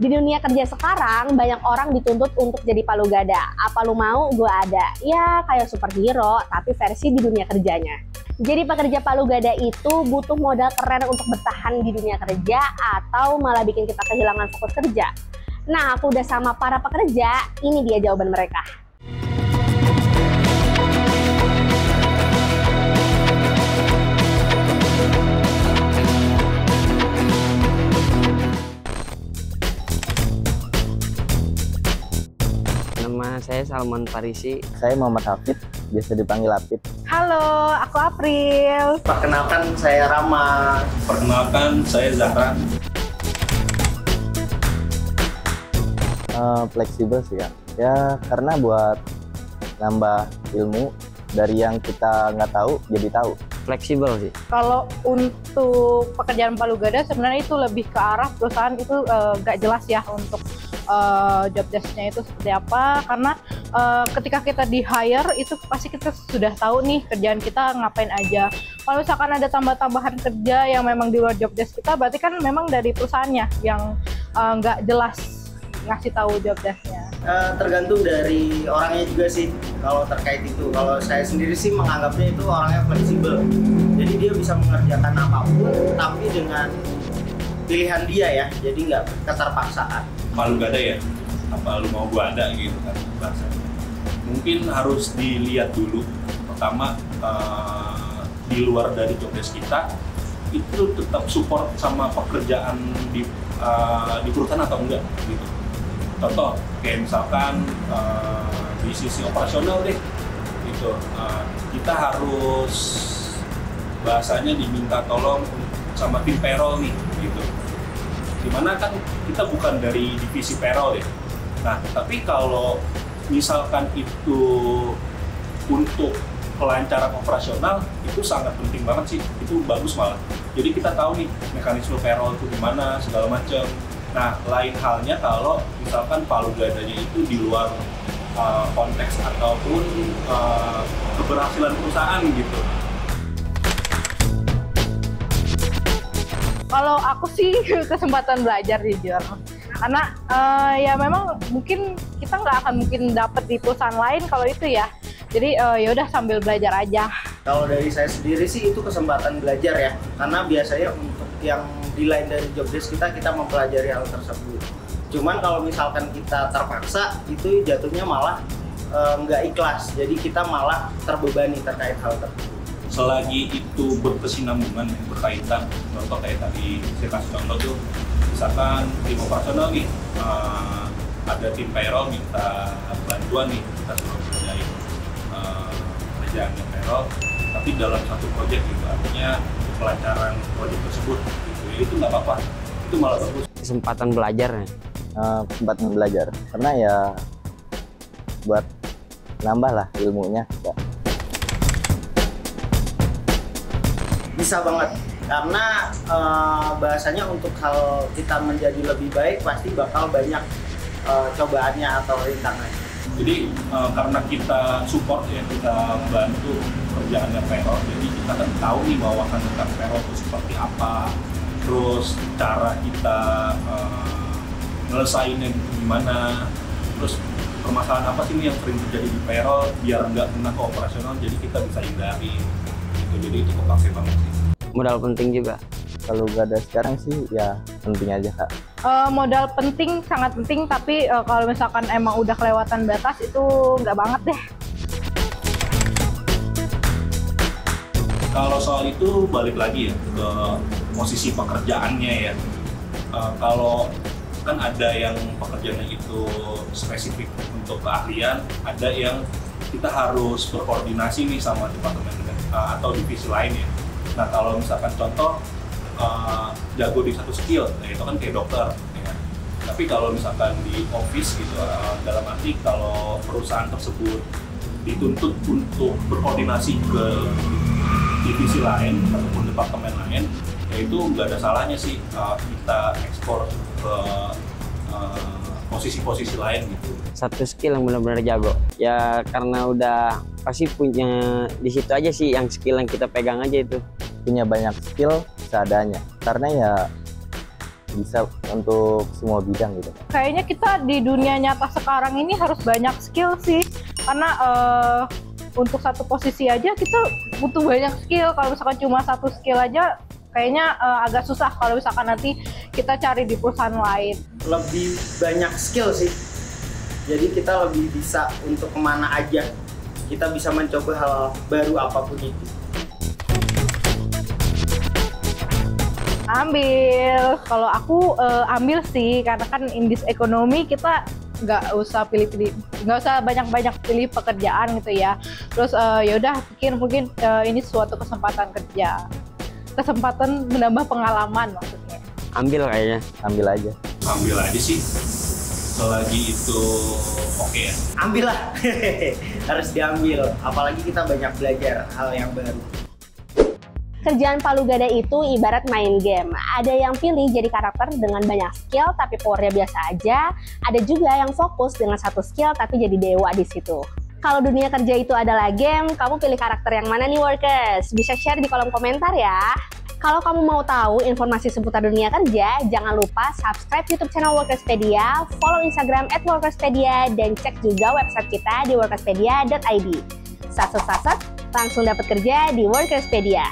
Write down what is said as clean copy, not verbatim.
Di dunia kerja sekarang, banyak orang dituntut untuk jadi palu gada. Apa lu mau, gue ada. Ya, kayak superhero, tapi versi di dunia kerjanya. Jadi pekerja palu gada itu butuh modal keren untuk bertahan di dunia kerja atau malah bikin kita kehilangan fokus kerja. Nah, aku udah sama para pekerja, ini dia jawaban mereka. Nama saya Salman Farisi. Saya Muhammad Hafid, biasa dipanggil Hafid. Halo, aku April. Perkenalkan saya Rama. Perkenalkan saya Zahra. Fleksibel sih kan. Ya karena buat nambah ilmu dari yang kita nggak tahu jadi tahu. Fleksibel sih. Kalau untuk pekerjaan palu gada sebenarnya itu lebih ke arah perusahaan itu nggak jelas ya untuk job desk-nya itu seperti apa, karena ketika kita di hire itu pasti kita sudah tahu nih kerjaan kita ngapain aja. Kalau misalkan ada tambah-tambahan kerja yang memang di luar job desk kita, berarti kan memang dari perusahaannya yang nggak jelas ngasih tahu job desk-nya. Tergantung dari orangnya juga sih kalau terkait itu. Kalau saya sendiri sih menganggapnya itu orangnya fleksibel. Jadi dia bisa mengerjakan apapun tapi dengan pilihan dia ya. Jadi nggak keterpaksaan. Palu gada ya, apa lu mau gua ada gitu kan bahasanya. Mungkin harus dilihat dulu pertama di luar dari job desk kita itu tetap support sama pekerjaan di perusahaan atau enggak gitu. Contoh kayak misalkan di sisi operasional deh gitu, kita harus bahasanya diminta tolong sama tim payroll nih gitu. Dimana kan kita bukan dari divisi payroll ya. Nah, tapi kalau misalkan itu untuk kelancaran operasional itu sangat penting banget sih. Itu bagus malah. Jadi kita tahu nih mekanisme payroll itu gimana segala macam. Nah, lain halnya kalau misalkan palu gadanya itu di luar konteks ataupun keberhasilan perusahaan gitu. Kalau aku sih kesempatan belajar jujur, karena ya memang mungkin kita nggak akan mungkin dapat di perusahaan lain kalau itu ya. Jadi ya udah sambil belajar aja. Kalau dari saya sendiri sih itu kesempatan belajar ya, karena biasanya untuk yang di lain dari job desk kita mempelajari hal tersebut. Cuman kalau misalkan kita terpaksa itu jatuhnya malah nggak ikhlas, jadi kita malah terbebani terkait hal tersebut. Selagi itu berkesinambungan, berkaitan, contoh kayak tadi saya kasih contoh tuh, misalkan tim operasional nih, ada tim payroll minta bantuan nih, kita suruh kerjain kerjaan payroll, tapi dalam satu proyek gitu, artinya kelancaran proyek tersebut gitu, ya itu nggak apa-apa, itu malah bagus. Kesempatan belajarnya. Kesempatan belajar karena ya buat nambah lah ilmunya ya. Bisa banget, karena bahasanya untuk hal kita menjadi lebih baik pasti bakal banyak cobaannya atau rintangannya. Jadi karena kita support ya, kita bantu kerjaannya payroll, jadi kita kan tahu nih bawahan tentang payroll itu seperti apa, terus cara kita nyelesainnya gimana, terus permasalahan apa sih nih yang sering terjadi di payroll biar nggak kena ke operasional, jadi kita bisa hindari gitu. Jadi itu kepake banget sih. Modal penting juga. Kalau gak ada sekarang sih ya penting aja Kak. Modal penting, sangat penting, tapi kalau misalkan emang udah kelewatan batas itu nggak banget deh. Kalau soal itu balik lagi ya ke posisi pekerjaannya ya. Kalau kan ada yang pekerjaannya itu spesifik untuk keahlian, ada yang kita harus berkoordinasi nih sama departemen atau divisi lain ya. Nah, kalau misalkan contoh jago di satu skill, nah itu kan kayak dokter ya. Tapi kalau misalkan di office gitu, dalam arti kalau perusahaan tersebut dituntut untuk berkoordinasi ke divisi lain ataupun departemen lain, ya itu nggak ada salahnya sih kita ekspor ke posisi-posisi lain gitu. Satu skill yang benar-benar jago. Ya karena udah pasti punya di situ aja sih yang skill yang kita pegang aja itu. Punya banyak skill seadanya karena ya bisa untuk semua bidang gitu. Kayaknya kita di dunia nyata sekarang ini harus banyak skill sih, karena untuk satu posisi aja kita butuh banyak skill. Kalau misalkan cuma satu skill aja kayaknya agak susah kalau misalkan nanti kita cari di perusahaan lain. Lebih banyak skill sih, jadi kita lebih bisa untuk kemana aja, kita bisa mencoba hal baru apapun itu. Ambil, kalau aku ambil sih, karena kan in this ekonomi kita nggak usah pilih-pilih, nggak usah banyak-banyak pilih pekerjaan gitu ya. Terus ya udah pikir mungkin ini suatu kesempatan kerja, kesempatan menambah pengalaman maksudnya. Ambil kayaknya. Ambil aja. Ambil aja sih, selagi itu oke ya. Ambil lah, harus diambil, apalagi kita banyak belajar hal yang baru. Kerjaan palu gada itu ibarat main game. Ada yang pilih jadi karakter dengan banyak skill tapi powernya biasa aja. Ada juga yang fokus dengan satu skill tapi jadi dewa di situ. Kalau dunia kerja itu adalah game, kamu pilih karakter yang mana nih workers? Bisa share di kolom komentar ya. Kalau kamu mau tahu informasi seputar dunia kerja, jangan lupa subscribe YouTube channel Workerspedia, follow Instagram @workerspedia, dan cek juga website kita di workerspedia.id. Sat-sat langsung dapat kerja di Workerspedia.